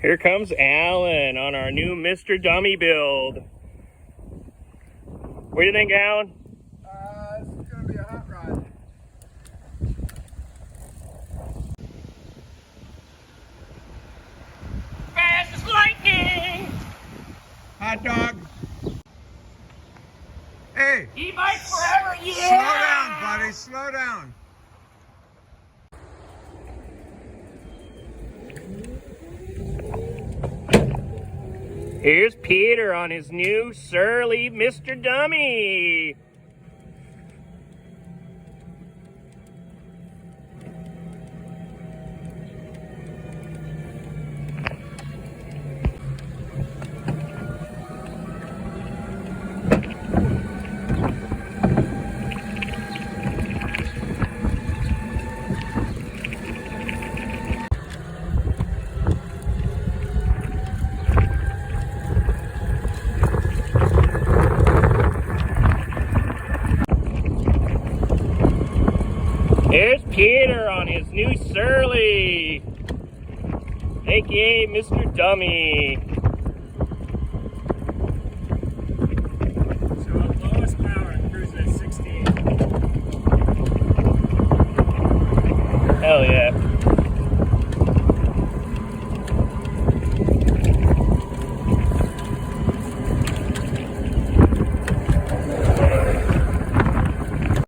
Here comes Alan on our new Mr. Dummy build. What do you think, Alan? This is going to be a hot rod. Fast as lightning! Hot dog. Hey! E-bike forever, yeah! Slow down, buddy, slow down. Here's Peter on his new surly Mr. Dummy. Here's Peter on his new surly, aka Mr. Dummy.